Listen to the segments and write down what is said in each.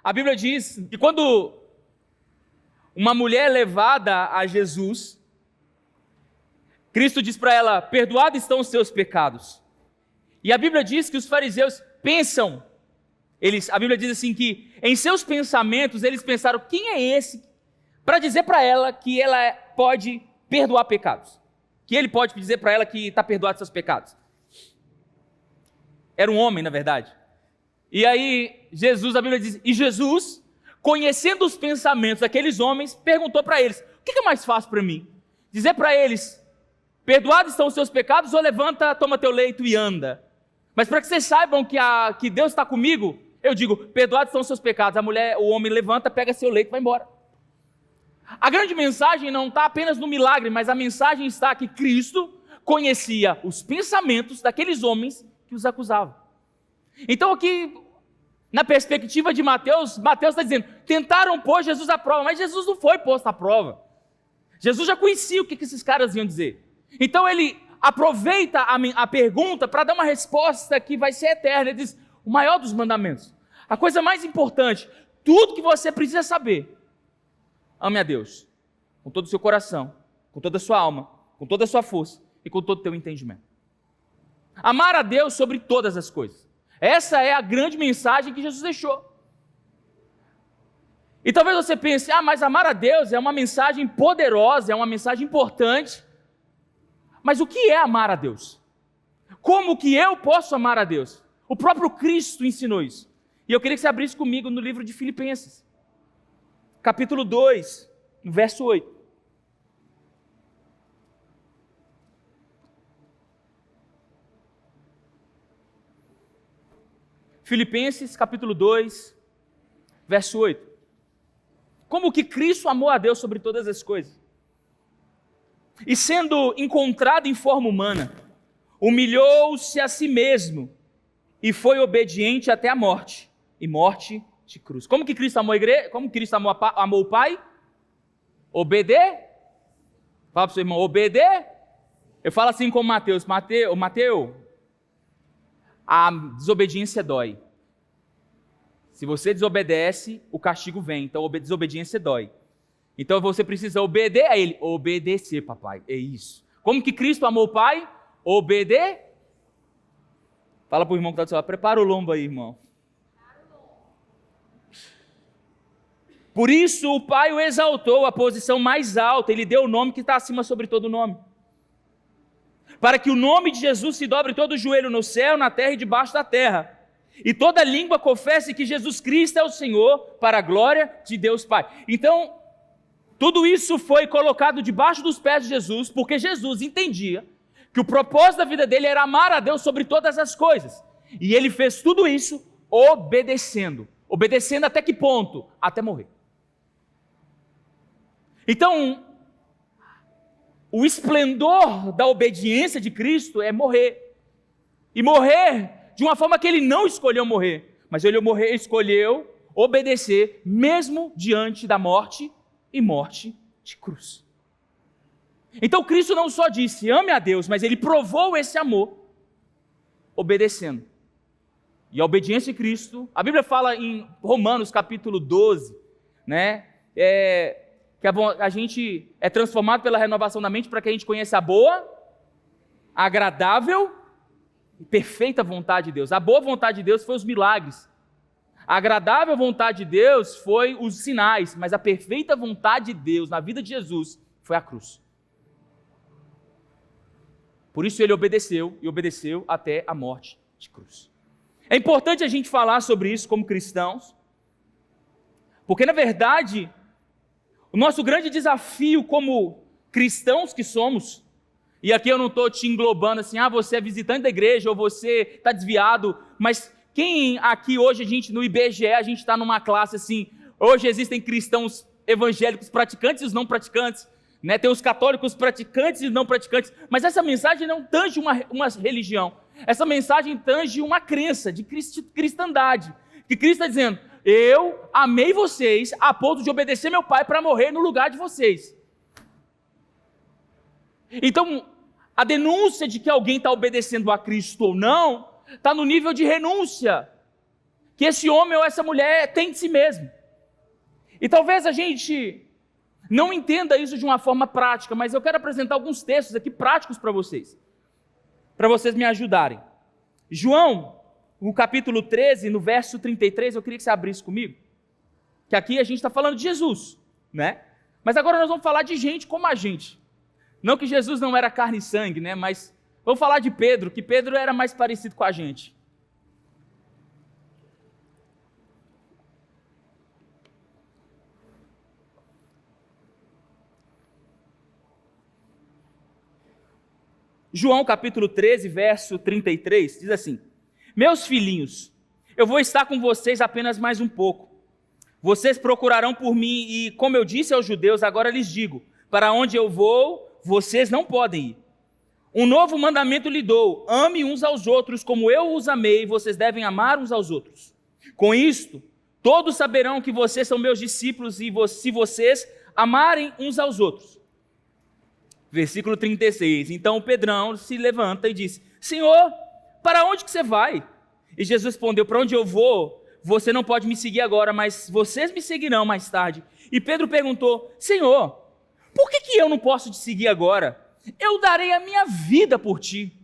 A Bíblia diz que quando uma mulher é levada a Jesus, Cristo diz para ela: perdoados estão os seus pecados. E a Bíblia diz que os fariseus pensam, a Bíblia diz assim que em seus pensamentos eles pensaram: quem é esse para dizer para ela que ela pode perdoar pecados? Que ele pode dizer para ela que está perdoado seus pecados? Era um homem, na verdade. E aí Jesus, a Bíblia diz, e Jesus, conhecendo os pensamentos daqueles homens, perguntou para eles: o que é mais fácil para mim? Dizer para eles: perdoados estão os seus pecados, ou levanta, toma teu leito e anda? Mas para que vocês saibam que Deus está comigo, eu digo: perdoados estão os seus pecados. O homem levanta, pega seu leito e vai embora. A grande mensagem não está apenas no milagre, mas a mensagem está que Cristo conhecia os pensamentos daqueles homens que os acusavam. Então aqui, na perspectiva de Mateus está dizendo: tentaram pôr Jesus à prova, mas Jesus não foi posto à prova. Jesus já conhecia o que esses caras iam dizer. Então ele aproveita a pergunta para dar uma resposta que vai ser eterna. Ele diz: o maior dos mandamentos, a coisa mais importante, tudo que você precisa saber: ame a Deus com todo o seu coração, com toda a sua alma, com toda a sua força e com todo o teu entendimento. Amar a Deus sobre todas as coisas. Essa é a grande mensagem que Jesus deixou. E talvez você pense: mas amar a Deus é uma mensagem poderosa, é uma mensagem importante. Mas o que é amar a Deus? Como que eu posso amar a Deus? O próprio Cristo ensinou isso. E eu queria que você abrisse comigo no livro de Filipenses, capítulo 2, verso 8. Filipenses, capítulo 2, verso 8. Como que Cristo amou a Deus sobre todas as coisas? E sendo encontrado em forma humana, humilhou-se a si mesmo e foi obediente até a morte, e morte de cruz. Como que Cristo amou a igreja? Como Cristo amou o Pai? Obedecer. Fala para o seu irmão: obedecer. Eu falo assim como Mateus: Mateus, a desobediência dói. Se você desobedece, o castigo vem. Então a desobediência dói. Então você precisa obedecer a Ele. Obedecer, papai. É isso. Como que Cristo amou o Pai? Obedecer. Fala para o irmão que está do seu lado: prepara o lombo aí, irmão. Por isso o Pai o exaltou à posição mais alta. Ele deu o nome que está acima sobre todo nome. Para que o nome de Jesus se dobre todo o joelho no céu, na terra e debaixo da terra. E toda língua confesse que Jesus Cristo é o Senhor, para a glória de Deus Pai. Então, tudo isso foi colocado debaixo dos pés de Jesus, porque Jesus entendia que o propósito da vida dele era amar a Deus sobre todas as coisas. E ele fez tudo isso obedecendo. Obedecendo até que ponto? Até morrer. Então, o esplendor da obediência de Cristo é morrer. E morrer de uma forma que ele não escolheu morrer, mas ele escolheu obedecer mesmo diante da morte e morte de cruz. Então Cristo não só disse: ame a Deus, mas ele provou esse amor obedecendo. E a obediência de Cristo, a Bíblia fala em Romanos capítulo 12, né? Que a gente é transformado pela renovação da mente para que a gente conheça a boa, agradável e perfeita vontade de Deus. A boa vontade de Deus foi os milagres. A agradável vontade de Deus foi os sinais, mas a perfeita vontade de Deus na vida de Jesus foi a cruz. Por isso ele obedeceu, e obedeceu até a morte de cruz. É importante a gente falar sobre isso como cristãos, porque na verdade, o nosso grande desafio como cristãos que somos, e aqui eu não estou te englobando assim: você é visitante da igreja ou você está desviado, mas quem aqui hoje, no IBGE, a gente está numa classe assim, hoje existem cristãos evangélicos praticantes e os não praticantes, né? Tem os católicos praticantes e não praticantes, mas essa mensagem não tange uma religião, essa mensagem tange uma crença de cristandade, que Cristo está dizendo: eu amei vocês a ponto de obedecer meu Pai para morrer no lugar de vocês. Então, a denúncia de que alguém está obedecendo a Cristo ou não, está no nível de renúncia que esse homem ou essa mulher tem de si mesmo. E talvez a gente não entenda isso de uma forma prática, mas eu quero apresentar alguns textos aqui práticos para vocês me ajudarem. João, no capítulo 13, no verso 33, eu queria que você abrisse comigo, que aqui a gente está falando de Jesus, né? Mas agora nós vamos falar de gente como a gente. Não que Jesus não era carne e sangue, né? Mas vamos falar de Pedro, que Pedro era mais parecido com a gente. João capítulo 13, verso 33, diz assim: Meus filhinhos, eu vou estar com vocês apenas mais um pouco. Vocês procurarão por mim e, como eu disse aos judeus, agora lhes digo, para onde eu vou, vocês não podem ir. Um novo mandamento lhe dou, ame uns aos outros como eu os amei, vocês devem amar uns aos outros. Com isto, todos saberão que vocês são meus discípulos e se vocês amarem uns aos outros. Versículo 36, então o Pedrão se levanta e diz: Senhor, para onde que você vai? E Jesus respondeu: para onde eu vou, você não pode me seguir agora, mas vocês me seguirão mais tarde. E Pedro perguntou: Senhor, por que eu não posso te seguir agora? Eu darei a minha vida por ti.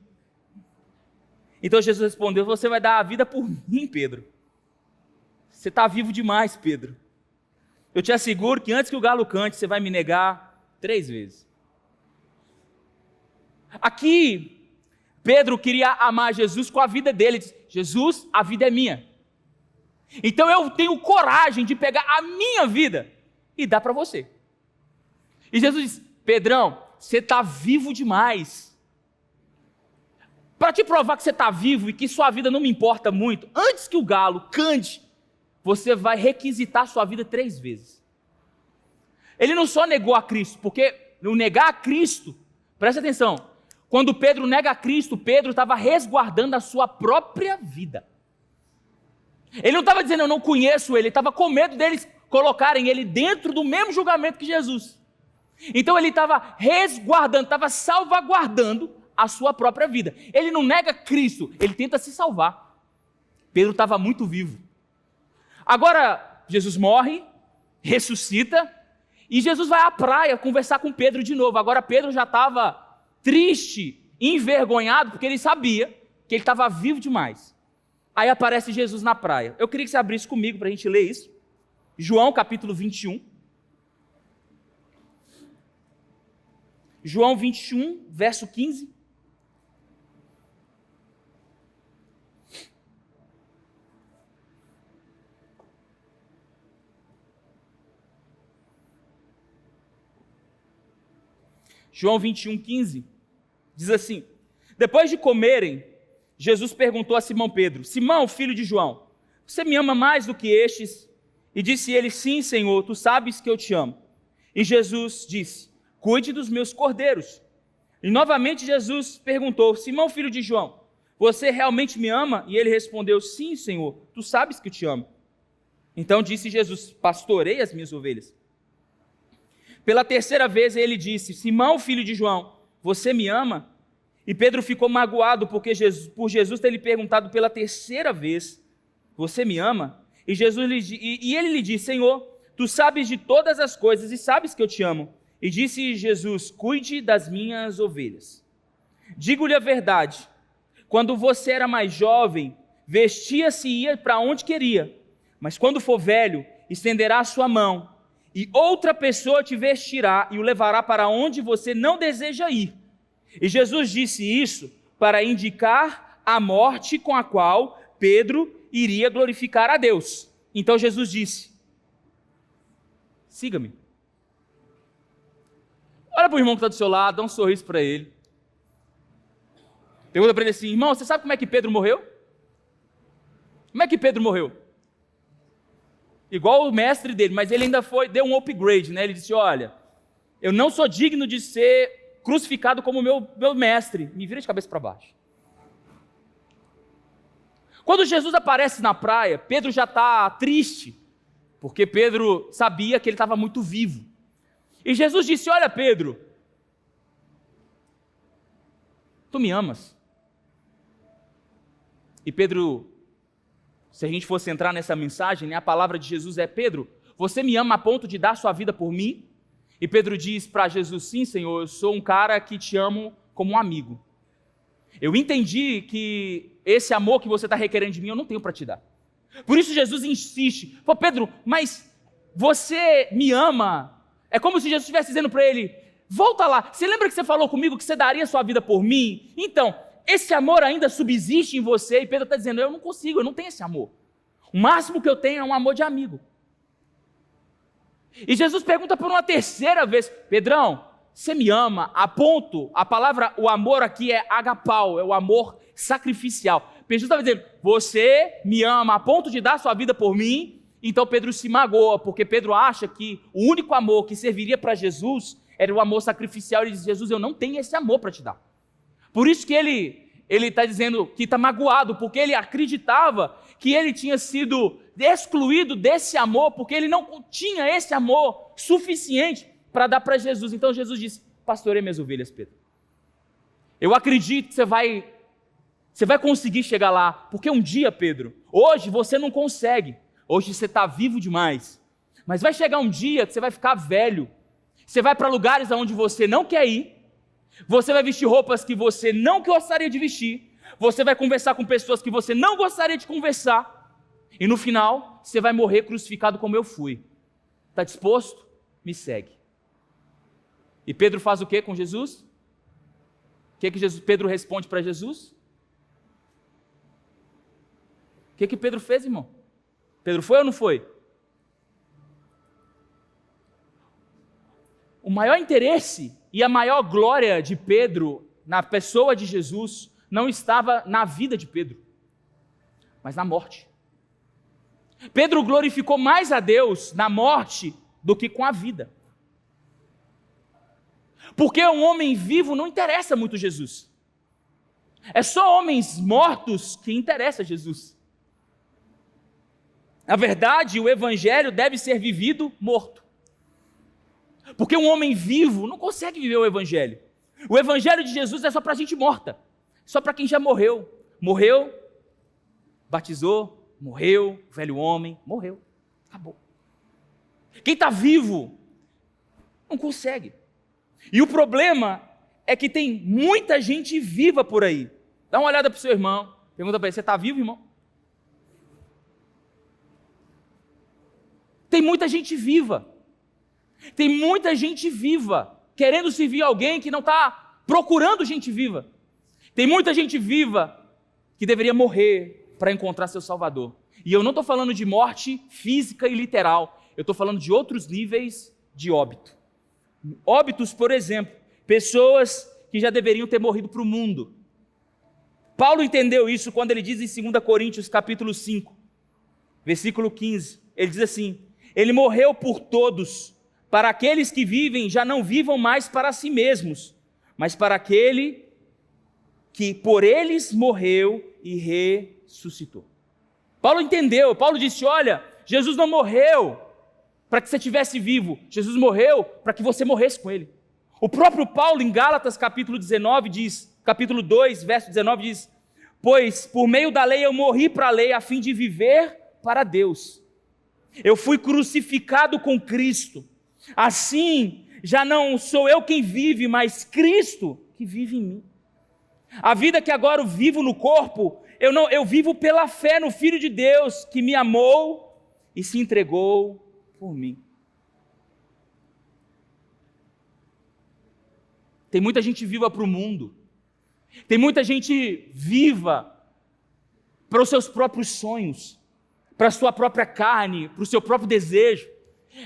Então Jesus respondeu: você vai dar a vida por mim, Pedro. Você está vivo demais, Pedro. Eu te asseguro que antes que o galo cante, você vai me negar 3 vezes. Aqui, Pedro queria amar Jesus com a vida dele. Ele disse: Jesus, a vida é minha. Então eu tenho coragem de pegar a minha vida e dar para você. E Jesus disse: Pedrão, você está vivo demais. Para te provar que você está vivo e que sua vida não me importa muito, antes que o galo cante, você vai requisitar sua vida 3 vezes. Ele não só negou a Cristo, porque no negar a Cristo, presta atenção, quando Pedro nega a Cristo, Pedro estava resguardando a sua própria vida. Ele não estava dizendo eu não conheço ele estava com medo deles colocarem ele dentro do mesmo julgamento que Jesus. Então ele estava resguardando, estava salvaguardando a sua própria vida. Ele não nega Cristo, ele tenta se salvar. Pedro estava muito vivo. Agora Jesus morre, ressuscita, e Jesus vai à praia conversar com Pedro de novo. Agora Pedro já estava triste, envergonhado, porque ele sabia que ele estava vivo demais. Aí aparece Jesus na praia. Eu queria que você abrisse comigo para a gente ler isso. João capítulo 21. João 21, verso 15. João 21, 15. Diz assim: Depois de comerem, Jesus perguntou a Simão Pedro: Simão, filho de João, você me ama mais do que estes? E disse ele: Sim, Senhor, tu sabes que eu te amo. E Jesus disse: Cuide dos meus cordeiros. E novamente Jesus perguntou: Simão, filho de João, você realmente me ama? E ele respondeu: Sim, Senhor, tu sabes que eu te amo. Então disse Jesus: Pastorei as minhas ovelhas. Pela 3ª vez ele disse: Simão, filho de João, você me ama? E Pedro ficou magoado por Jesus ter lhe perguntado pela 3ª vez: Você me ama? E ele lhe disse: Senhor, tu sabes de todas as coisas e sabes que eu te amo. E disse Jesus: Cuide das minhas ovelhas. Digo-lhe a verdade, quando você era mais jovem, vestia-se e ia para onde queria. Mas quando for velho, estenderá a sua mão, e outra pessoa te vestirá e o levará para onde você não deseja ir. E Jesus disse isso para indicar a morte com a qual Pedro iria glorificar a Deus. Então Jesus disse: Siga-me. Olha para o irmão que está do seu lado, dá um sorriso para ele. Pergunta para ele assim: Irmão, você sabe como é que Pedro morreu? Como é que Pedro morreu? Igual o mestre dele, mas ele ainda deu um upgrade, né? Ele disse: olha, eu não sou digno de ser crucificado como meu mestre. Me vira de cabeça para baixo. Quando Jesus aparece na praia, Pedro já está triste, porque Pedro sabia que ele estava muito vivo. E Jesus disse: olha, Pedro, tu me amas? E Pedro se a gente fosse entrar nessa mensagem, né, a palavra de Jesus é: Pedro, você me ama a ponto de dar sua vida por mim? E Pedro diz para Jesus: sim, Senhor, eu sou um cara que te amo como um amigo. Eu entendi que esse amor que você está requerendo de mim, eu não tenho para te dar. Por isso Jesus insiste: pô, Pedro, mas você me ama? É como se Jesus estivesse dizendo para ele: volta lá, você lembra que você falou comigo que você daria sua vida por mim? Então, esse amor ainda subsiste em você? E Pedro está dizendo: eu não consigo, eu não tenho esse amor. O máximo que eu tenho é um amor de amigo. E Jesus pergunta por uma terceira vez: Pedrão, você me ama a ponto, a palavra, o amor aqui é agapau, é o amor sacrificial. Jesus estava dizendo: você me ama a ponto de dar sua vida por mim? Então Pedro se magoa, porque Pedro acha que o único amor que serviria para Jesus era o amor sacrificial. Ele diz: Jesus, eu não tenho esse amor para te dar. Por isso que ele está dizendo que está magoado, porque ele acreditava que ele tinha sido excluído desse amor, porque ele não tinha esse amor suficiente para dar para Jesus. Então Jesus disse: pastoreie minhas ovelhas, Pedro. Eu acredito que você vai conseguir chegar lá, porque um dia, Pedro, hoje você não consegue, hoje você está vivo demais, mas vai chegar um dia que você vai ficar velho, você vai para lugares aonde você não quer ir, você vai vestir roupas que você não gostaria de vestir, você vai conversar com pessoas que você não gostaria de conversar, e no final, você vai morrer crucificado como eu fui. Está disposto? Me segue. E Pedro faz o que com Jesus? O que Pedro responde para Jesus? O que Pedro fez, irmão? Pedro foi ou não foi? O maior interesse e a maior glória de Pedro na pessoa de Jesus não estava na vida de Pedro, mas na morte. Pedro glorificou mais a Deus na morte do que com a vida. Porque um homem vivo não interessa muito Jesus. É só homens mortos que interessa Jesus. Na verdade, o evangelho deve ser vivido morto. Porque um homem vivo não consegue viver o evangelho. O evangelho de Jesus é só para gente morta. Só para quem já morreu. Morreu, batizou, morreu, velho homem, morreu. Acabou. Quem está vivo não consegue. E o problema é que tem muita gente viva por aí. Dá uma olhada para o seu irmão. Pergunta para ele: você está vivo, irmão? Tem muita gente viva. Tem muita gente viva querendo servir alguém que não está procurando gente viva. Tem muita gente viva que deveria morrer para encontrar seu Salvador. E eu não estou falando de morte física e literal. Eu estou falando de outros níveis de óbito. Óbitos, por exemplo, pessoas que já deveriam ter morrido para o mundo. Paulo entendeu isso quando ele diz em 2 Coríntios capítulo 5, versículo 15. Ele diz assim: ele morreu por todos, para aqueles que vivem já não vivam mais para si mesmos, mas para aquele que por eles morreu e ressuscitou. Paulo entendeu, Paulo disse: olha, Jesus não morreu para que você estivesse vivo, Jesus morreu para que você morresse com ele. O próprio Paulo em Gálatas capítulo 19 diz, capítulo 2, verso 19 diz: pois por meio da lei eu morri para a lei a fim de viver para Deus. Eu fui crucificado com Cristo. Assim, já não sou eu quem vive, mas Cristo que vive em mim. A vida que agora eu vivo no corpo, eu vivo pela fé no Filho de Deus, que me amou e se entregou por mim. Tem muita gente viva para o mundo. Tem muita gente viva para os seus próprios sonhos, para a sua própria carne, para o seu próprio desejo.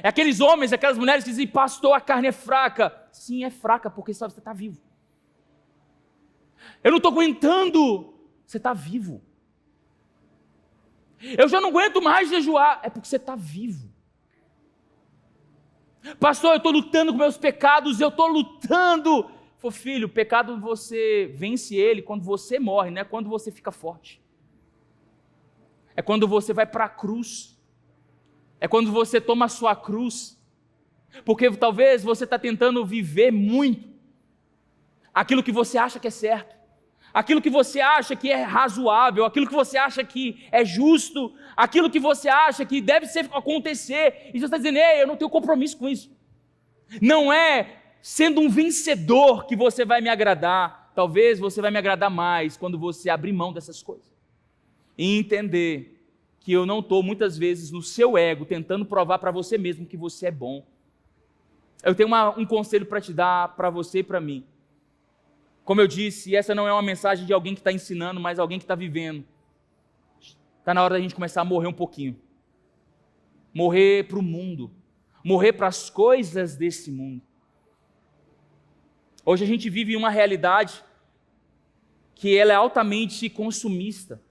É aqueles homens, aquelas mulheres que dizem: pastor, a carne é fraca. Sim, é fraca porque só você está vivo. Eu não estou aguentando. Você está vivo. Eu já não aguento mais jejuar. É porque você está vivo. Pastor, eu estou lutando com meus pecados. Eu estou lutando. Pô, filho, o pecado você vence ele quando você morre, não é quando você fica forte. É quando você vai para a cruz. É quando você toma a sua cruz. Porque talvez você está tentando viver muito aquilo que você acha que é certo. aquilo que você acha que é razoável, aquilo que você acha que é justo, aquilo que você acha que deve acontecer, e você está dizendo, ei, eu não tenho compromisso com isso. Não é sendo um vencedor que você vai me agradar. Talvez você vai me agradar mais quando você abrir mão dessas coisas. E entender que eu não estou muitas vezes no seu ego tentando provar para você mesmo que você é bom. Eu tenho um conselho para te dar, para você e para mim. Como eu disse, essa não é uma mensagem de alguém que está ensinando, mas alguém que está vivendo. Está na hora da gente começar a morrer um pouquinho. Morrer para o mundo. Morrer para as coisas desse mundo. Hoje a gente vive uma realidade que ela é altamente consumista.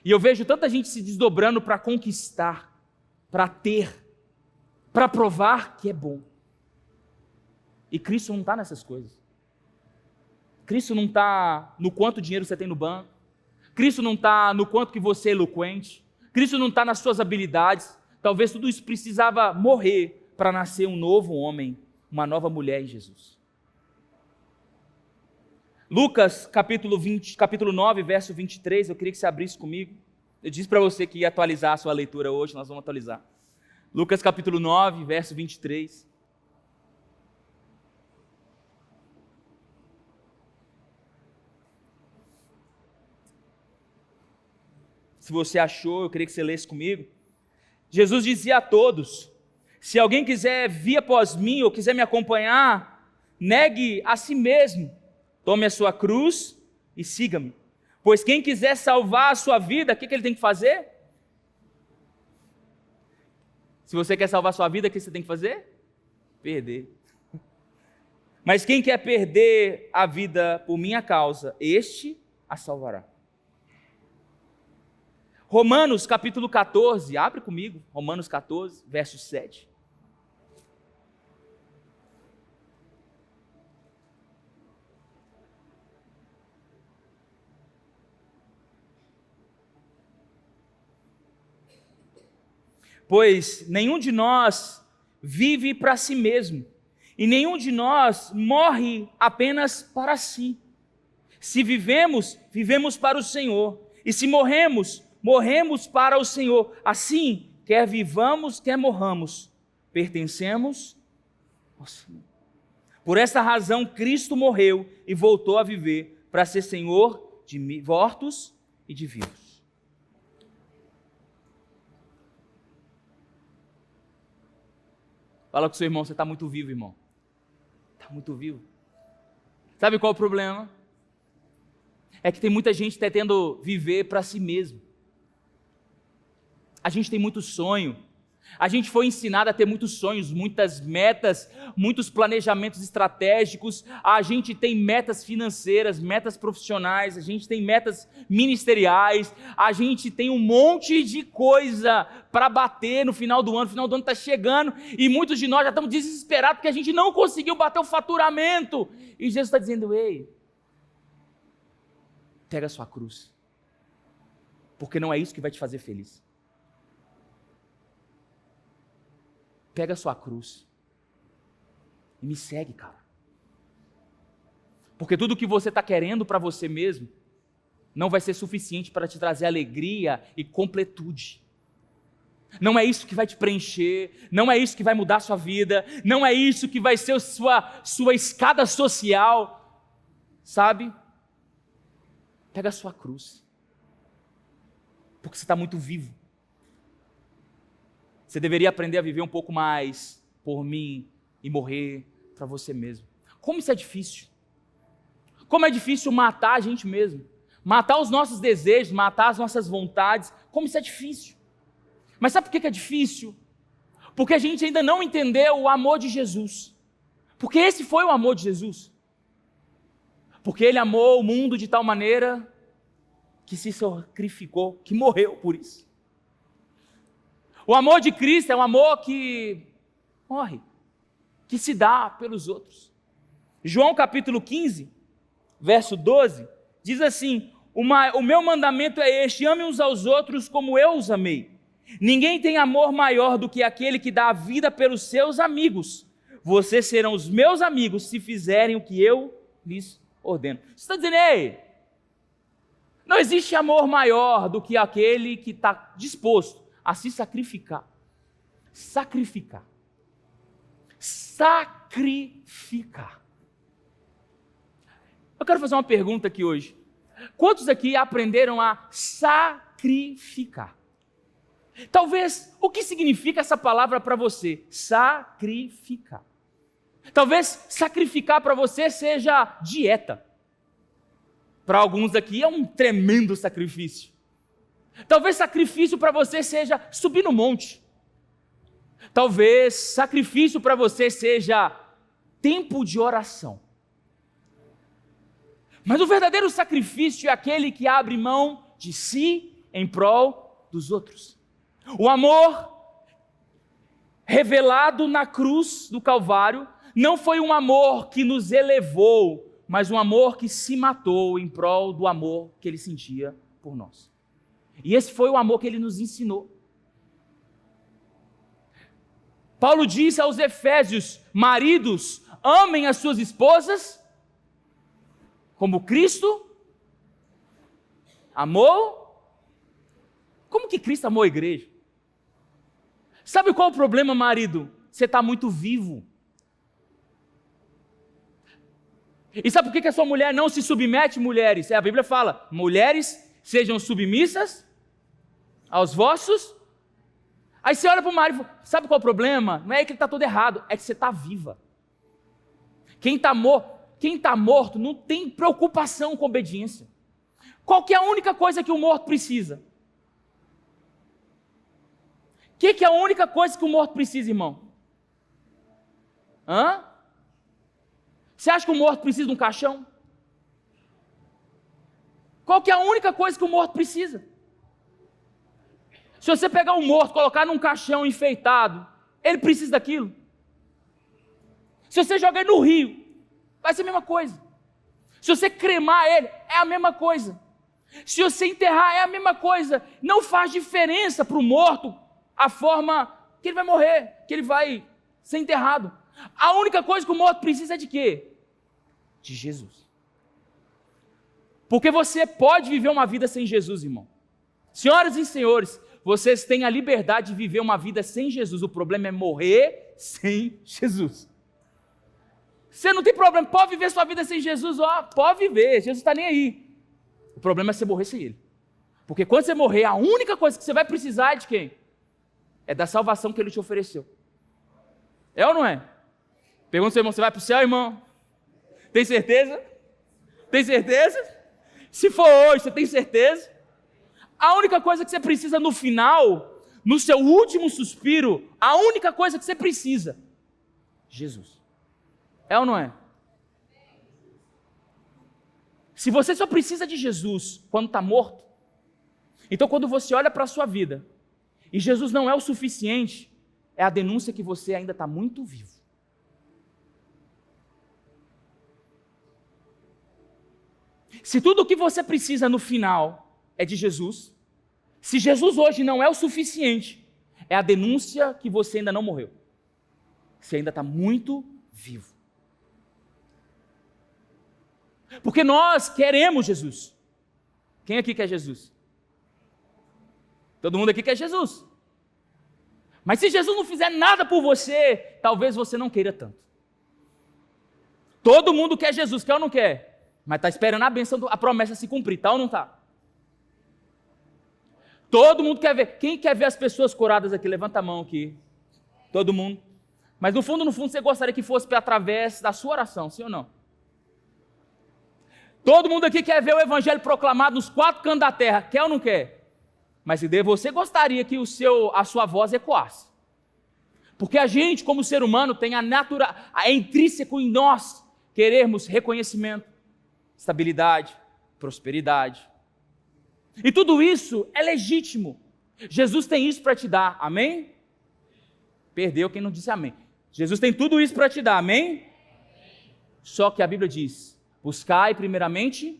E eu vejo tanta gente se desdobrando para conquistar, para ter, para provar que é bom. E Cristo não está nessas coisas. Cristo não está no quanto dinheiro você tem no banco. Cristo não está no quanto que você é eloquente. Cristo não está nas suas habilidades. Talvez tudo isso precisava morrer para nascer um novo homem, uma nova mulher em Jesus. Lucas capítulo 9, verso 23, eu queria que você abrisse comigo. Eu disse para você que ia atualizar a sua leitura hoje, nós vamos atualizar. Lucas capítulo 9, verso 23. Se você achou, eu queria que você lesse comigo. Jesus dizia a todos: se alguém quiser vir após mim ou quiser me acompanhar, negue a si mesmo, tome a sua cruz e siga-me. Pois quem quiser salvar a sua vida, o que ele tem que fazer? Se você quer salvar a sua vida, o que você tem que fazer? Perder. Mas quem quer perder a vida por minha causa, este a salvará. Romanos capítulo 14, abre comigo, Romanos 14, verso 7. Pois nenhum de nós vive para si mesmo, e nenhum de nós morre apenas para si. Se vivemos, vivemos para o Senhor, e se morremos, morremos para o Senhor. Assim, quer vivamos, quer morramos, pertencemos ao Senhor. Por essa razão, Cristo morreu e voltou a viver para ser Senhor de mortos e de vivos. Fala com o seu irmão, você está muito vivo, irmão. Está muito vivo. Sabe qual é o problema? É que tem muita gente tentando viver para si mesmo. A gente tem muito sonho, a gente foi ensinado a ter muitos sonhos, muitas metas, muitos planejamentos estratégicos, a gente tem metas financeiras, metas profissionais, a gente tem metas ministeriais, a gente tem um monte de coisa para bater no final do ano está chegando, e muitos de nós já estamos desesperados porque a gente não conseguiu bater o faturamento, e Jesus está dizendo, ei, pega a sua cruz, porque não é isso que vai te fazer feliz. Pega a sua cruz e me segue, cara. Porque tudo que você está querendo para você mesmo não vai ser suficiente para te trazer alegria e completude. Não é isso que vai te preencher, não é isso que vai mudar a sua vida, não é isso que vai ser sua escada social, sabe? Pega a sua cruz, porque você está muito vivo. Você deveria aprender a viver um pouco mais por mim e morrer para você mesmo. Como isso é difícil. Como é difícil matar a gente mesmo. Matar os nossos desejos, matar as nossas vontades. Como isso é difícil. Mas sabe por que é difícil? Porque a gente ainda não entendeu o amor de Jesus. Porque esse foi o amor de Jesus. Porque Ele amou o mundo de tal maneira que se sacrificou, que morreu por isso. O amor de Cristo é um amor que morre, que se dá pelos outros. João capítulo 15, verso 12, diz assim: o meu mandamento é este, ame uns aos outros como eu os amei. Ninguém tem amor maior do que aquele que dá a vida pelos seus amigos. Vocês serão os meus amigos se fizerem o que eu lhes ordeno. Você está dizendo, ei, Não existe amor maior do que aquele que está disposto a se sacrificar. Sacrificar. Sacrificar. Eu quero fazer uma pergunta aqui hoje. Quantos aqui aprenderam a sacrificar? Talvez, o que significa essa palavra para você? Sacrificar. Talvez sacrificar para você seja dieta. Para alguns aqui é um tremendo sacrifício. Talvez sacrifício para você seja subir no monte. Talvez sacrifício para você seja tempo de oração. Mas o verdadeiro sacrifício é aquele que abre mão de si em prol dos outros. O amor revelado na cruz do Calvário não foi um amor que nos elevou, mas um amor que se matou em prol do amor que ele sentia por nós. E esse foi o amor que ele nos ensinou. Paulo disse aos Efésios: maridos, amem as suas esposas como Cristo amou. Como que Cristo amou a igreja? Sabe qual é o problema, marido? Você está muito vivo. E sabe por que a sua mulher não se submete, mulheres? A Bíblia fala: mulheres, sejam submissas aos vossos. Aí você olha para o marido e fala: sabe qual é o problema? Não é que ele está todo errado, é que você está viva. Quem está morto não tem preocupação com obediência. Qual que é a única coisa que o morto precisa? O que é a única coisa que o morto precisa, irmão? Você acha que o morto precisa de um caixão? Qual que é a única coisa que o morto precisa? Se você pegar um morto, colocar num caixão enfeitado, ele precisa daquilo? Se você jogar ele no rio, vai ser a mesma coisa. Se você cremar ele, é a mesma coisa. Se você enterrar, é a mesma coisa. Não faz diferença para o morto a forma que ele vai morrer, que ele vai ser enterrado. A única coisa que o morto precisa é de quê? De Jesus. Porque você pode viver uma vida sem Jesus, irmão. Senhoras e senhores, vocês têm a liberdade de viver uma vida sem Jesus. O problema é morrer sem Jesus. Você não tem problema, pode viver sua vida sem Jesus, pode viver, Jesus está nem aí. O problema é você morrer sem Ele. Porque quando você morrer, a única coisa que você vai precisar é de quem? É da salvação que Ele te ofereceu. É ou não é? Pergunta ao seu irmão: você vai para o céu, irmão? Tem certeza? Tem certeza? Se for hoje, você tem certeza? A única coisa que você precisa no final, no seu último suspiro, a única coisa que você precisa, Jesus. É ou não é? Se você só precisa de Jesus quando está morto, então quando você olha para a sua vida e Jesus não é o suficiente, é a denúncia que você ainda está muito vivo. Se tudo o que você precisa no final é de Jesus, se Jesus hoje não é o suficiente, é a denúncia que você ainda não morreu. Você ainda está muito vivo. Porque nós queremos Jesus. Quem aqui quer Jesus? Todo mundo aqui quer Jesus. Mas se Jesus não fizer nada por você, talvez você não queira tanto. Todo mundo quer Jesus, quer ou não quer? Mas está esperando a bênção, a promessa se cumprir, tá ou não está? Todo mundo quer ver. Quem quer ver as pessoas curadas aqui? Levanta a mão aqui. Todo mundo. Mas no fundo, você gostaria que fosse através da sua oração, sim ou não? Todo mundo aqui quer ver o evangelho proclamado nos 4 cantos da terra, quer ou não quer? Mas você gostaria que a sua voz ecoasse. Porque a gente, como ser humano, tem é intrínseco em nós querermos reconhecimento, estabilidade, prosperidade. E tudo isso é legítimo. Jesus tem isso para te dar, amém? Perdeu quem não disse amém. Jesus tem tudo isso para te dar, amém? Só que a Bíblia diz: buscai primeiramente,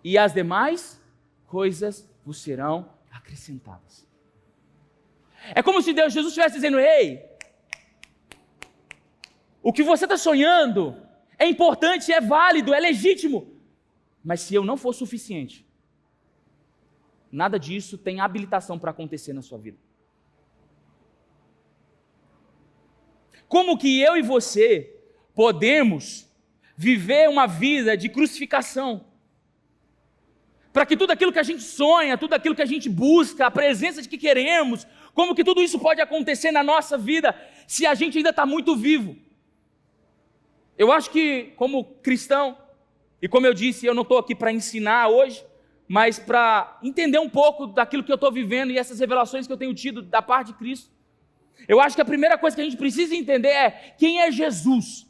e as demais coisas vos serão acrescentadas. É como se Jesus estivesse dizendo: ei, o que você está sonhando é importante, é válido, é legítimo, Mas se eu não for suficiente, nada disso tem habilitação para acontecer na sua vida. Como que eu e você podemos viver uma vida de crucificação? Para que tudo aquilo que a gente sonha, tudo aquilo que a gente busca, a presença de que queremos, como que tudo isso pode acontecer na nossa vida se a gente ainda está muito vivo? Eu acho que, como cristão, e como eu disse, eu não estou aqui para ensinar hoje, mas para entender um pouco daquilo que eu estou vivendo e essas revelações que eu tenho tido da parte de Cristo. Eu acho que a primeira coisa que a gente precisa entender é quem é Jesus.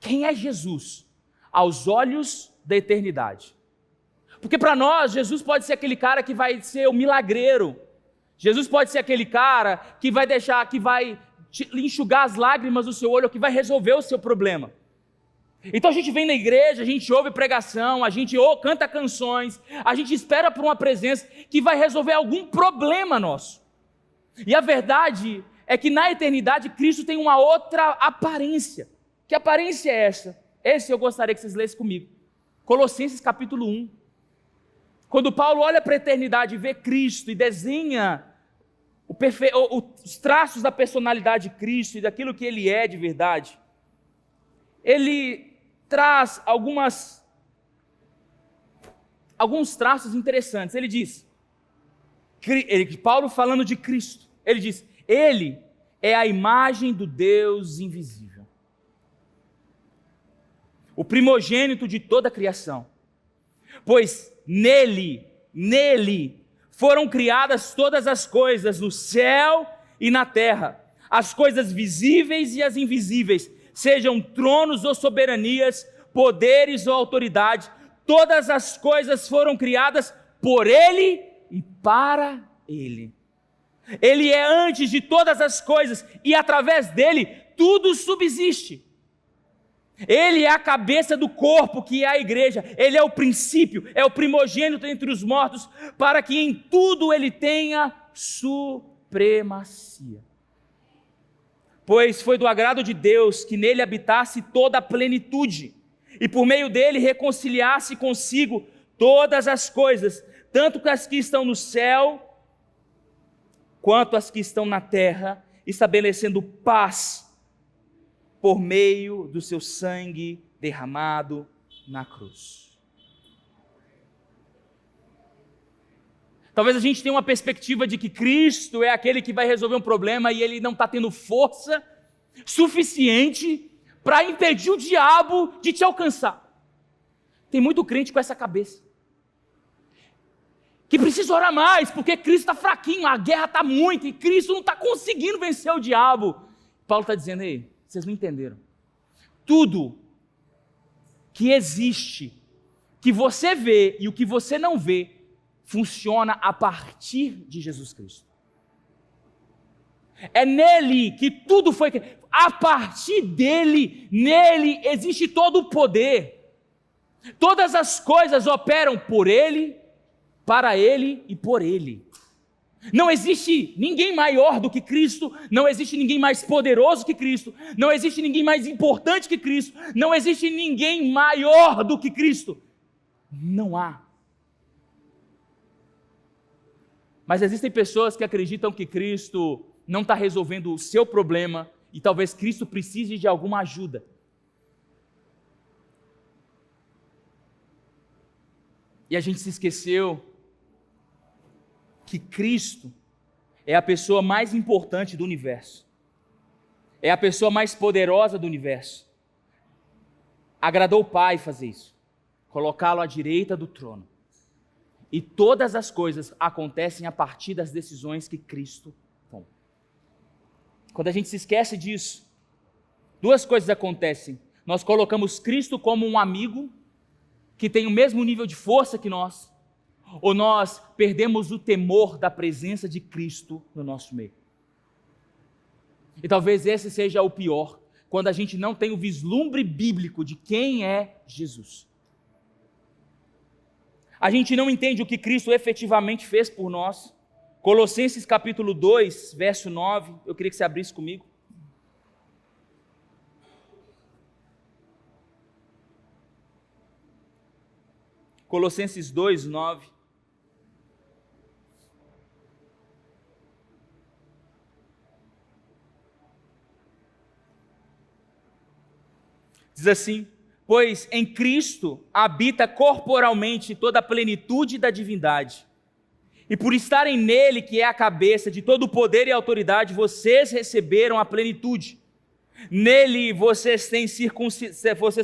Quem é Jesus aos olhos da eternidade? Porque para nós, Jesus pode ser aquele cara que vai ser o milagreiro. Jesus pode ser aquele cara que vai enxugar as lágrimas do seu olho, que vai resolver o seu problema. Então a gente vem na igreja, a gente ouve pregação, a gente canta canções, a gente espera por uma presença que vai resolver algum problema nosso. E a verdade é que na eternidade Cristo tem uma outra aparência. Que aparência é essa? Esse eu gostaria que vocês lessem comigo. Colossenses capítulo 1. Quando Paulo olha para a eternidade e vê Cristo e desenha os traços da personalidade de Cristo e daquilo que Ele é de verdade, ele traz alguns traços interessantes. Ele diz, Paulo falando de Cristo, ele diz, Ele é a imagem do Deus invisível, o primogênito de toda a criação, pois nele foram criadas todas as coisas no céu e na terra, as coisas visíveis e as invisíveis, sejam tronos ou soberanias, poderes ou autoridade, todas as coisas foram criadas por Ele e para Ele. Ele é antes de todas as coisas e através dele tudo subsiste. Ele é a cabeça do corpo, que é a igreja. Ele é o princípio, é o primogênito entre os mortos, para que em tudo ele tenha supremacia. Pois foi do agrado de Deus que nele habitasse toda a plenitude, e por meio dele reconciliasse consigo todas as coisas, tanto as que estão no céu, quanto as que estão na terra, estabelecendo paz por meio do seu sangue derramado na cruz. Talvez a gente tenha uma perspectiva de que Cristo é aquele que vai resolver um problema e ele não está tendo força suficiente para impedir o diabo de te alcançar. Tem muito crente com essa cabeça, que precisa orar mais, porque Cristo está fraquinho, a guerra está muito, e Cristo não está conseguindo vencer o diabo. Paulo está dizendo, ei, vocês não entenderam. Tudo que existe, que você vê e o que você não vê, funciona a partir de Jesus Cristo. É nele que tudo foi, a partir dele, nele existe todo o poder. Todas as coisas operam por ele, para ele e por ele. Não existe ninguém maior do que Cristo, não existe ninguém mais poderoso que Cristo, não existe ninguém mais importante que Cristo, não existe ninguém maior do que Cristo. Não há. Mas existem pessoas que acreditam que Cristo não está resolvendo o seu problema e talvez Cristo precise de alguma ajuda. E a gente se esqueceu que Cristo é a pessoa mais importante do universo, é a pessoa mais poderosa do universo. Agradou o Pai fazer isso, colocá-lo à direita do trono. E todas as coisas acontecem a partir das decisões que Cristo toma. Quando a gente se esquece disso, duas coisas acontecem. Nós colocamos Cristo como um amigo que tem o mesmo nível de força que nós, ou nós perdemos o temor da presença de Cristo no nosso meio. E talvez esse seja o pior, quando a gente não tem o vislumbre bíblico de quem é Jesus. A gente não entende o que Cristo efetivamente fez por nós. Colossenses capítulo 2, verso 9, eu queria que você abrisse comigo. Colossenses 2, 9. Diz assim: pois em Cristo habita corporalmente toda a plenitude da divindade. E por estarem nele, que é a cabeça de todo o poder e autoridade, vocês receberam a plenitude. Nele vocês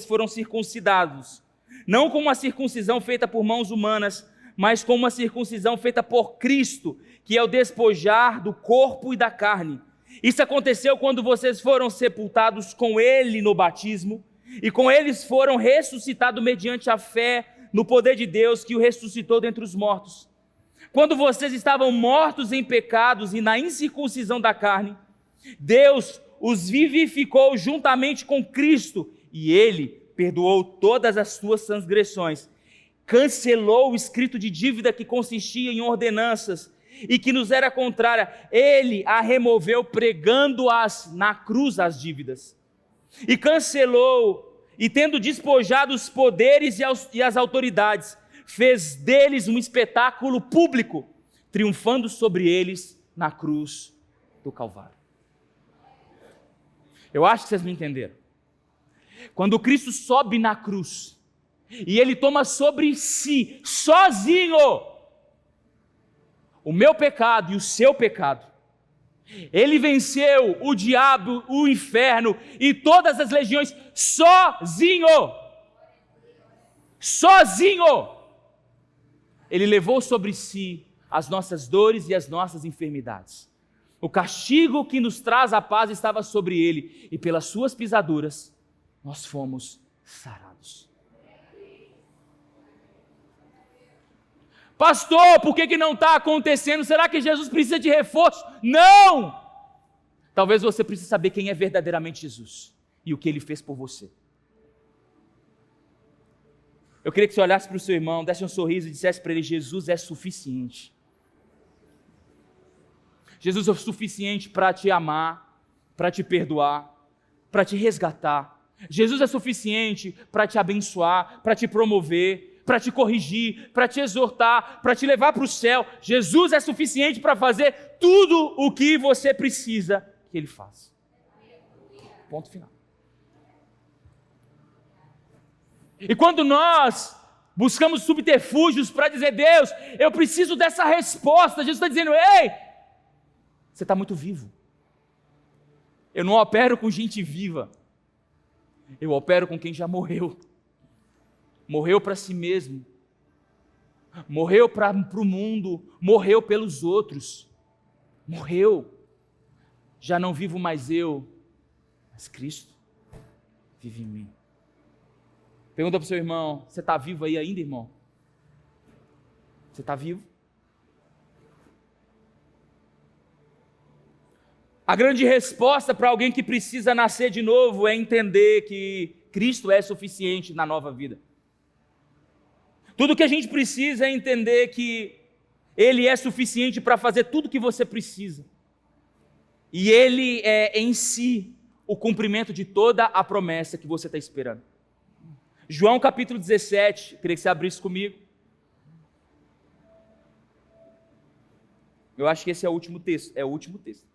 foram circuncidados, não com uma circuncisão feita por mãos humanas, mas com uma circuncisão feita por Cristo, que é o despojar do corpo e da carne. Isso aconteceu quando vocês foram sepultados com ele no batismo, e com eles foram ressuscitados mediante a fé no poder de Deus que o ressuscitou dentre os mortos. Quando vocês estavam mortos em pecados e na incircuncisão da carne, Deus os vivificou juntamente com Cristo, e ele perdoou todas as suas transgressões, cancelou o escrito de dívida que consistia em ordenanças e que nos era contrária. Ele a removeu, pregando-as na cruz as dívidas, e cancelou, e tendo despojado os poderes e as autoridades, fez deles um espetáculo público, triunfando sobre eles na cruz do Calvário. Eu acho que vocês me entenderam. Quando Cristo sobe na cruz, e Ele toma sobre si, sozinho, o meu pecado e o seu pecado, Ele venceu o diabo, o inferno e todas as legiões sozinho. Sozinho. Ele levou sobre si as nossas dores e as nossas enfermidades. O castigo que nos traz a paz estava sobre ele, e pelas suas pisaduras nós fomos sarados. Pastor, por que não está acontecendo? Será que Jesus precisa de reforço? Não! Talvez você precise saber quem é verdadeiramente Jesus e o que Ele fez por você. Eu queria que você olhasse para o seu irmão, desse um sorriso e dissesse para ele: Jesus é suficiente. Jesus é o suficiente para te amar, para te perdoar, para te resgatar. Jesus é suficiente para te abençoar, para te promover, para te corrigir, para te exortar, para te levar para o céu. Jesus é suficiente para fazer tudo o que você precisa que Ele faça. Ponto final. E quando nós buscamos subterfúgios para dizer: Deus, eu preciso dessa resposta, Jesus está dizendo: ei, você está muito vivo. Eu não opero com gente viva, eu opero com quem já morreu. Morreu para si mesmo, morreu para o mundo, morreu pelos outros, morreu. Já não vivo mais eu, mas Cristo vive em mim. Pergunta para o seu irmão: você está vivo aí ainda, irmão? Você está vivo? A grande resposta para alguém que precisa nascer de novo é entender que Cristo é suficiente na nova vida. Tudo que a gente precisa é entender que Ele é suficiente para fazer tudo o que você precisa. E Ele é em si o cumprimento de toda a promessa que você está esperando. João capítulo 17, queria que você abrisse comigo. Eu acho que esse é o último texto. É o último texto.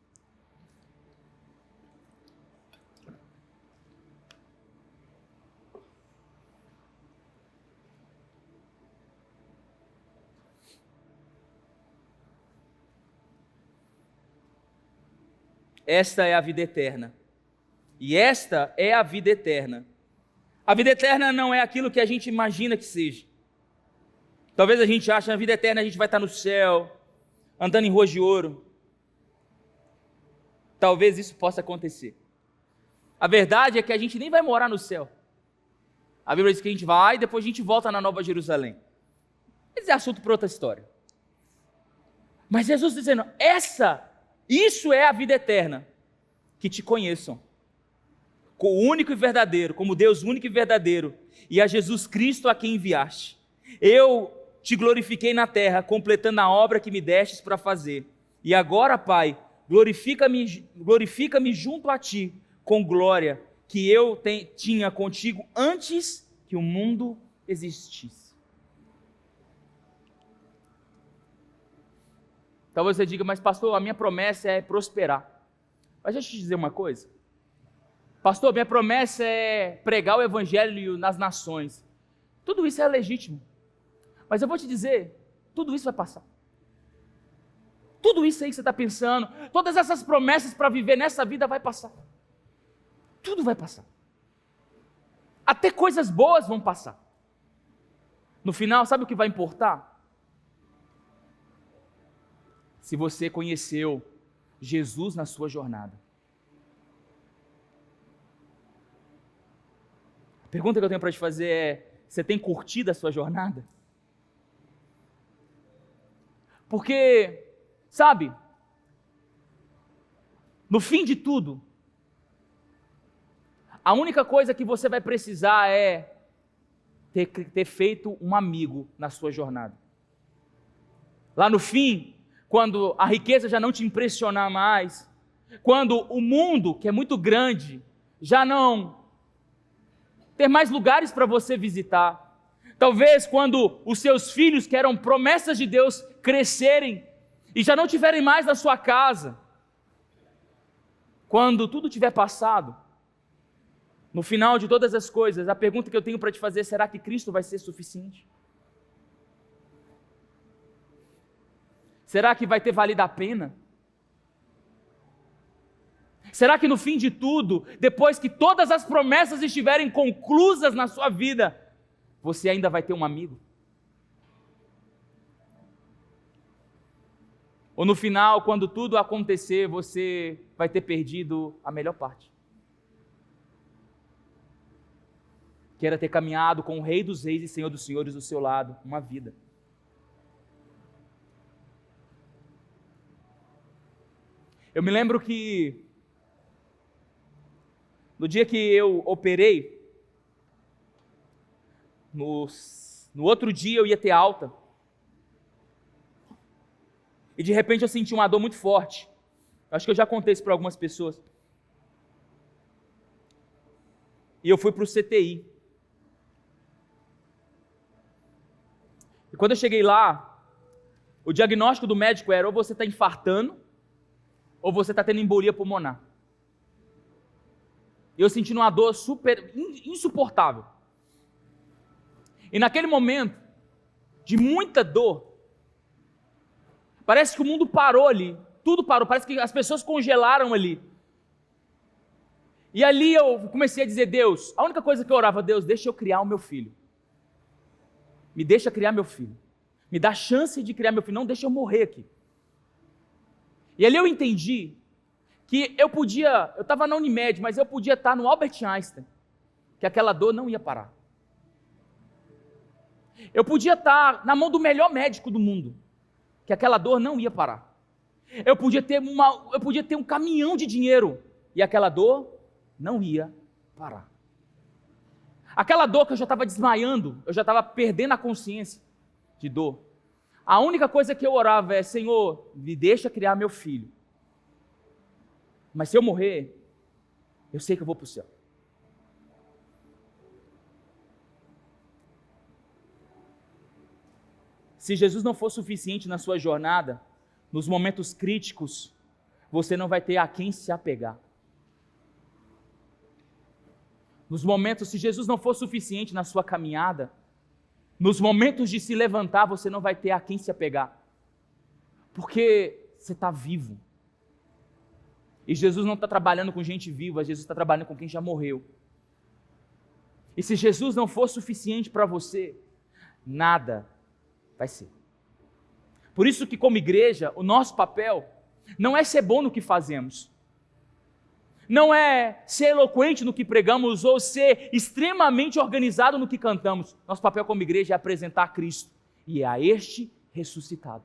Esta é a vida eterna. E esta é a vida eterna. A vida eterna não é aquilo que a gente imagina que seja. Talvez a gente ache que na vida eterna a gente vai estar no céu, andando em ruas de ouro. Talvez isso possa acontecer. A verdade é que a gente nem vai morar no céu. A Bíblia diz que a gente vai e depois a gente volta na Nova Jerusalém. Esse é assunto para outra história. Mas Jesus dizendo: isso é a vida eterna, que te conheçam, com o único e verdadeiro, como Deus único e verdadeiro, e a Jesus Cristo a quem enviaste. Eu te glorifiquei na terra, completando a obra que me destes para fazer. E agora, Pai, glorifica-me junto a ti, com glória que eu tinha contigo antes que o mundo existisse. Talvez você diga, mas pastor, a minha promessa é prosperar. Mas deixa eu te dizer uma coisa. Pastor, minha promessa é pregar o evangelho nas nações. Tudo isso é legítimo. Mas eu vou te dizer, tudo isso vai passar. Tudo isso aí que você está pensando, todas essas promessas para viver nessa vida vai passar. Tudo vai passar. Até coisas boas vão passar. No final, sabe o que vai importar? Se você conheceu Jesus na sua jornada. A pergunta que eu tenho para te fazer é: você tem curtido a sua jornada? Porque, sabe, no fim de tudo, a única coisa que você vai precisar é ter feito um amigo na sua jornada. Lá no fim, quando a riqueza já não te impressionar mais, quando o mundo, que é muito grande, já não ter mais lugares para você visitar, talvez quando os seus filhos, que eram promessas de Deus, crescerem e já não tiverem mais na sua casa, quando tudo tiver passado, no final de todas as coisas, a pergunta que eu tenho para te fazer: será que Cristo vai ser suficiente? Será que vai ter valido a pena? Será que no fim de tudo, depois que todas as promessas estiverem conclusas na sua vida, você ainda vai ter um amigo? Ou no final, quando tudo acontecer, você vai ter perdido a melhor parte? Que era ter caminhado com o Rei dos Reis e Senhor dos Senhores do seu lado, uma vida. Eu me lembro que no dia que eu operei, no outro dia eu ia ter alta, e de repente eu senti uma dor muito forte. Acho que eu já contei isso para algumas pessoas. E eu fui para o CTI. E quando eu cheguei lá, o diagnóstico do médico era: ou você está infartando, ou você está tendo embolia pulmonar. E eu senti uma dor super insuportável. E naquele momento, de muita dor, parece que o mundo parou ali, tudo parou, parece que as pessoas congelaram ali. E ali eu comecei a dizer: Deus, a única coisa que eu orava: Deus, deixa eu criar o meu filho. Me deixa criar meu filho. Me dá chance de criar meu filho, não deixa eu morrer aqui. E ali eu entendi que eu estava na Unimed, mas eu podia estar no Albert Einstein, que aquela dor não ia parar. Eu podia estar na mão do melhor médico do mundo, que aquela dor não ia parar. Eu podia ter um caminhão de dinheiro, e aquela dor não ia parar. Aquela dor que eu já estava desmaiando, eu já estava perdendo a consciência de dor. A única coisa que eu orava é: Senhor, me deixa criar meu filho. Mas se eu morrer, eu sei que eu vou para o céu. Se Jesus não for suficiente na sua jornada, nos momentos críticos, você não vai ter a quem se apegar. Nos momentos, se Jesus não for suficiente na sua caminhada, nos momentos de se levantar, você não vai ter a quem se apegar. Porque você está vivo. E Jesus não está trabalhando com gente viva, Jesus está trabalhando com quem já morreu. E se Jesus não for suficiente para você, nada vai ser. Por isso que, como igreja, o nosso papel não é ser bom no que fazemos, não é ser eloquente no que pregamos ou ser extremamente organizado no que cantamos. Nosso papel como igreja é apresentar Cristo, e é a este ressuscitado.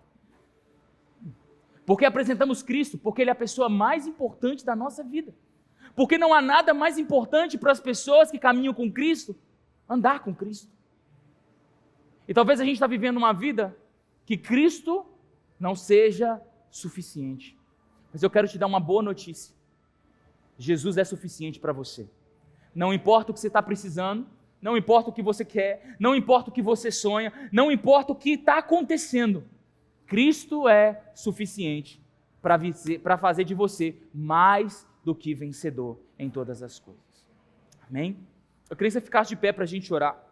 Por que apresentamos Cristo? Porque Ele é a pessoa mais importante da nossa vida. Porque não há nada mais importante para as pessoas que caminham com Cristo, andar com Cristo. E talvez a gente está vivendo uma vida que Cristo não seja suficiente. Mas eu quero te dar uma boa notícia. Jesus é suficiente para você. Não importa o que você está precisando, não importa o que você quer, não importa o que você sonha, não importa o que está acontecendo. Cristo é suficiente para fazer de você mais do que vencedor em todas as coisas. Amém? Eu queria que você ficasse de pé para a gente orar.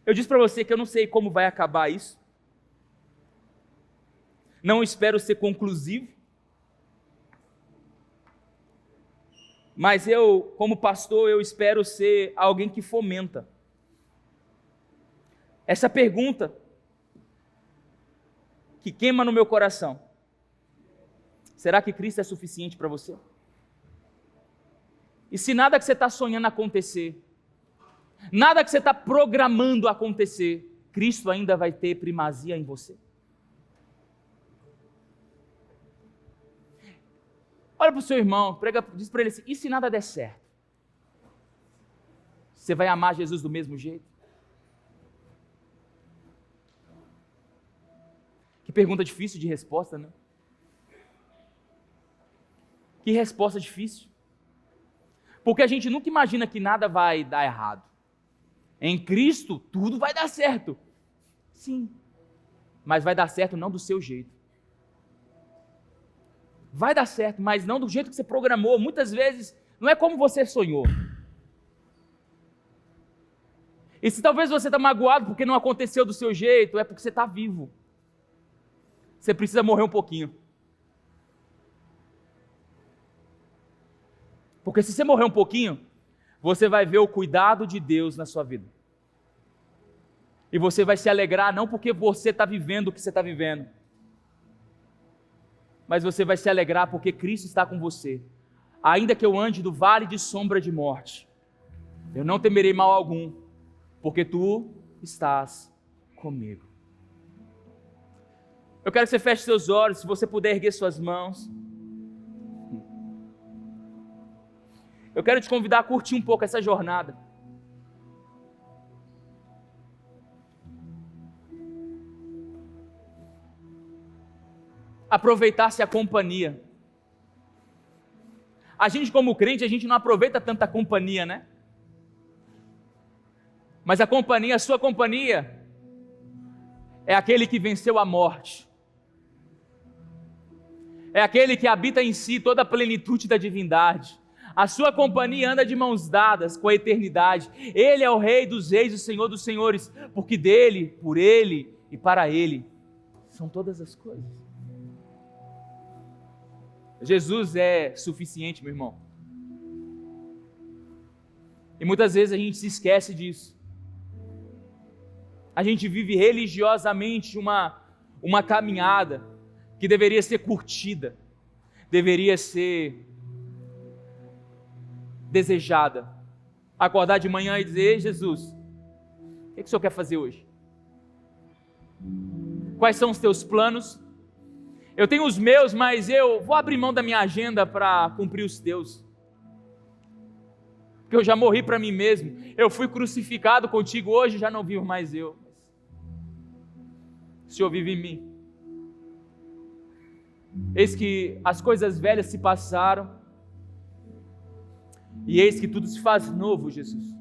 Eu disse para você que eu não sei como vai acabar isso. Não espero ser conclusivo. Mas eu, como pastor, eu espero ser alguém que fomenta essa pergunta que queima no meu coração. Será que Cristo é suficiente para você? E se nada que você está sonhando acontecer, nada que você está programando acontecer, Cristo ainda vai ter primazia em você? Olha para o seu irmão, diz para ele assim, e se nada der certo? Você vai amar Jesus do mesmo jeito? Que pergunta difícil de resposta, né? Que resposta difícil. Porque a gente nunca imagina que nada vai dar errado. Em Cristo, tudo vai dar certo. Sim, mas vai dar certo não do seu jeito. Vai dar certo, mas não do jeito que você programou. Muitas vezes, não é como você sonhou. E se talvez você está magoado porque não aconteceu do seu jeito, é porque você está vivo. Você precisa morrer um pouquinho. Porque se você morrer um pouquinho, você vai ver o cuidado de Deus na sua vida. E você vai se alegrar não porque você está vivendo o que você está vivendo, mas você vai se alegrar porque Cristo está com você. Ainda que eu ande do vale de sombra de morte, eu não temerei mal algum, porque tu estás comigo. Eu quero que você feche seus olhos, se você puder erguer suas mãos. Eu quero te convidar a curtir um pouco essa jornada. Aproveitar-se a companhia. A gente como crente, a gente não aproveita tanta companhia, né? Mas a companhia, a sua companhia, é aquele que venceu a morte. É aquele que habita em si toda a plenitude da divindade. A sua companhia anda de mãos dadas com a eternidade. Ele é o Rei dos reis, o Senhor dos senhores, porque dele, por ele e para ele são todas as coisas. Jesus é suficiente, meu irmão. E muitas vezes a gente se esquece disso. A gente vive religiosamente uma caminhada que deveria ser curtida, deveria ser desejada. Acordar de manhã e dizer, ei Jesus, o que o Senhor quer fazer hoje? Quais são os teus planos? Eu tenho os meus, mas eu vou abrir mão da minha agenda para cumprir os teus. Porque eu já morri para mim mesmo. Eu fui crucificado contigo, hoje já não vivo mais eu. O Senhor vive em mim. Eis que as coisas velhas se passaram, e eis que tudo se faz novo, Jesus.